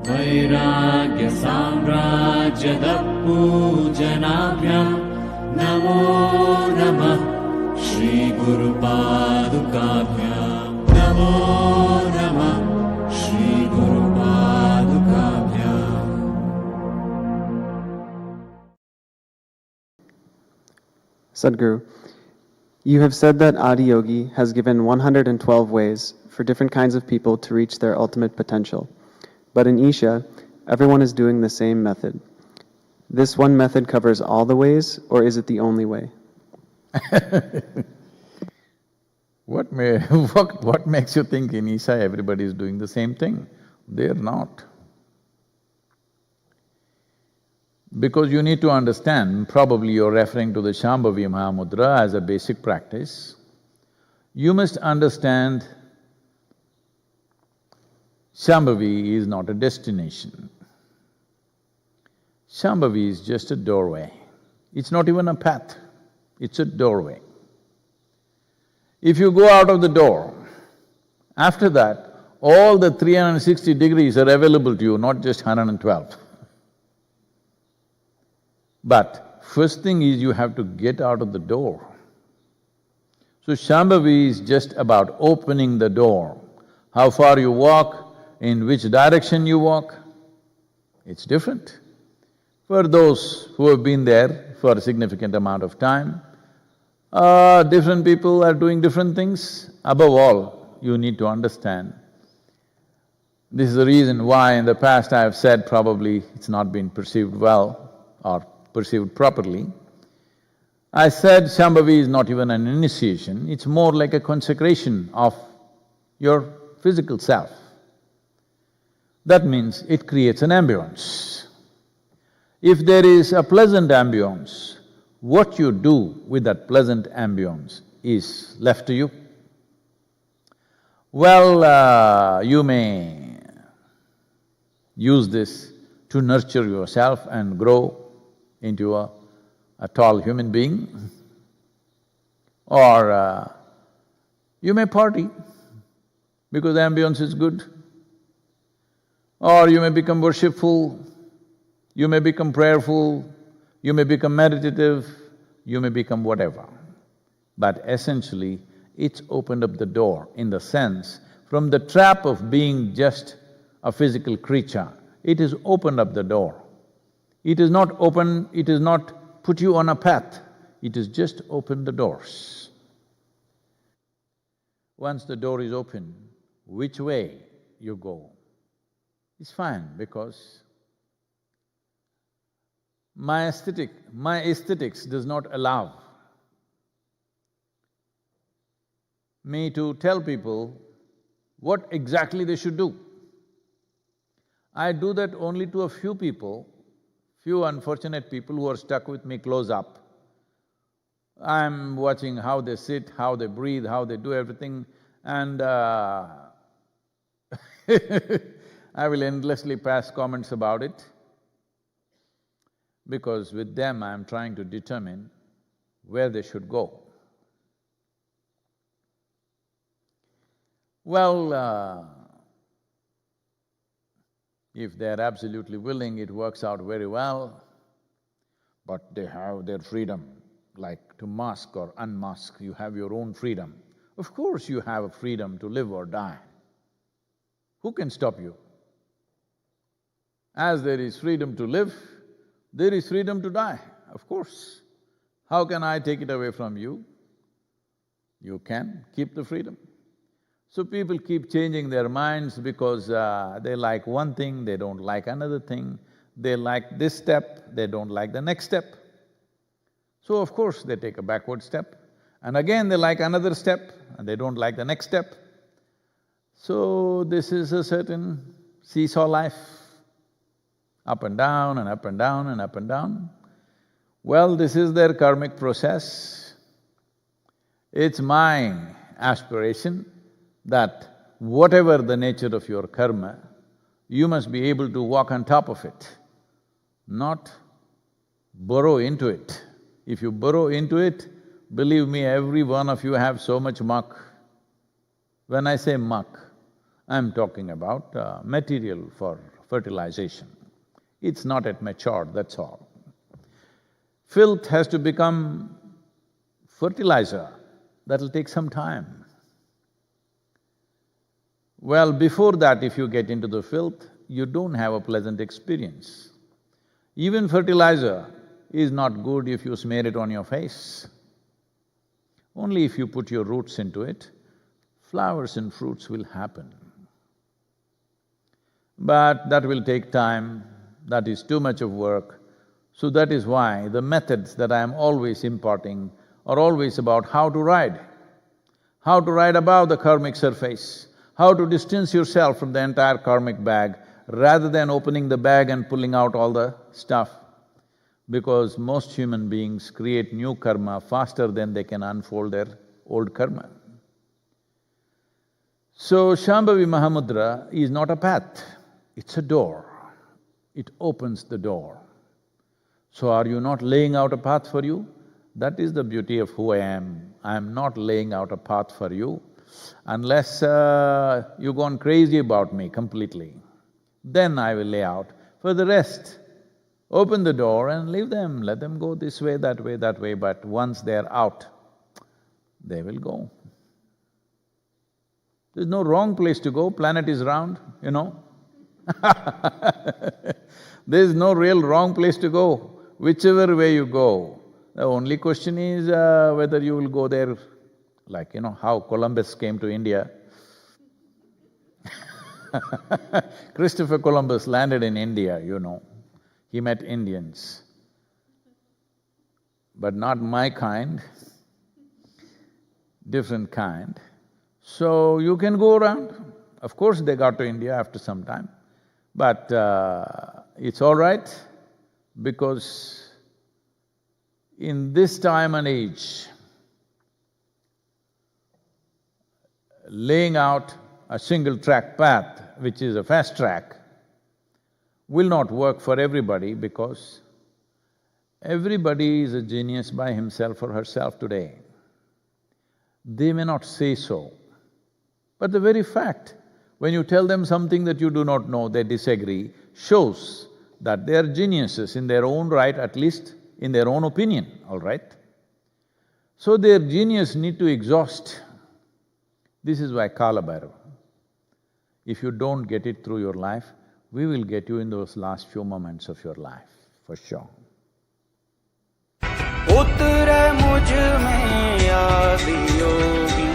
वैराग्य साम्राज्यद पूजनाभ्यां नमो नमः श्री गुरुपादुकाभ्यां नमो नमः Shri गुरुपादुकाभ्यां। Sadhguru, you have said that Adiyogi has given 112 ways for different kinds of people to reach their ultimate potential. But in Isha, everyone is doing the same method. This one method covers all the ways, or is it the only way? What makes you think in Isha everybody is doing the same thing? They're not. Because you need to understand, probably you're referring to the Shambhavi Mahamudra as a basic practice. You must understand Shambhavi is not a destination. Shambhavi is just a doorway. It's not even a path, it's a doorway. If you go out of the door, after that, all the 360 degrees are available to you, not just 112. But first thing is you have to get out of the door. So Shambhavi is just about opening the door. How far you walk, in which direction you walk, it's different. For those who have been there for a significant amount of time, different people are doing different things. Above all, you need to understand, this is the reason why in the past I have said probably it's not been perceived well or perceived properly. I said Shambhavi is not even an initiation, it's more like a consecration of your physical self. That means it creates an ambience. If there is a pleasant ambience, what you do with that pleasant ambience is left to you. Well, you may use this to nurture yourself and grow into a tall human being, or you may party because the ambience is good, or you may become worshipful, you may become prayerful, you may become meditative, you may become whatever. But essentially, it's opened up the door in the sense, from the trap of being just a physical creature, it has opened up the door. It is not put you on a path, it has just opened the doors. Once the door is open, which way you go is fine, because my aesthetics does not allow me to tell people what exactly they should do. I do that only to a few people, few unfortunate people who are stuck with me close up. I'm watching how they sit, how they breathe, how they do everything, and I will endlessly pass comments about it, because with them I'm trying to determine where they should go. Well, if they're absolutely willing, it works out very well, but they have their freedom, like to mask or unmask, you have your own freedom. Of course you have a freedom to live or die. Who can stop you? As there is freedom to live, there is freedom to die, of course. How can I take it away from you? You can keep the freedom. So people keep changing their minds because they like one thing, they don't like another thing. They like this step, they don't like the next step. So of course they take a backward step, and again they like another step and they don't like the next step. So this is a certain seesaw life, up and down and up and down and up and down. Well, this is their karmic process. It's my aspiration that whatever the nature of your karma, you must be able to walk on top of it, not burrow into it. If you burrow into it, believe me, every one of you have so much muck. When I say muck, I'm talking about material for fertilization. It's not yet matured, that's all. Filth has to become fertilizer, that'll take some time. Well, before that, if you get into the filth, you don't have a pleasant experience. Even fertilizer is not good if you smear it on your face. Only if you put your roots into it, flowers and fruits will happen. But that will take time, that is too much of work. So that is why the methods that I am always imparting are always about how to ride above the karmic surface, how to distance yourself from the entire karmic bag rather than opening the bag and pulling out all the stuff. Because most human beings create new karma faster than they can unfold their old karma. So Shambhavi Mahamudra is not a path, it's a door. It opens the door. So are you not laying out a path for you? That is the beauty of who I am. I am not laying out a path for you unless you've gone crazy about me completely. Then I will lay out. For the rest, open the door and leave them, let them go this way, that way, but once they're out, they will go. There's no wrong place to go, planet is round, you know. There's no real wrong place to go, whichever way you go. The only question is whether you will go there, like, you know, how Columbus came to India. Christopher Columbus landed in India, you know. He met Indians, but not my kind, different kind. So you can go around. Of course they got to India after some time, but it's all right because in this time and age, laying out a single-track path, which is a fast track, will not work for everybody because everybody is a genius by himself or herself today. They may not say so, but the very fact, when you tell them something that you do not know, they disagree, shows that they are geniuses in their own right, at least in their own opinion, all right? So their genius need to exhaust. This is why Kala Bhairava. If you don't get it through your life, we will get you in those last few moments of your life, for sure. उतरे मुझ में आदियोगी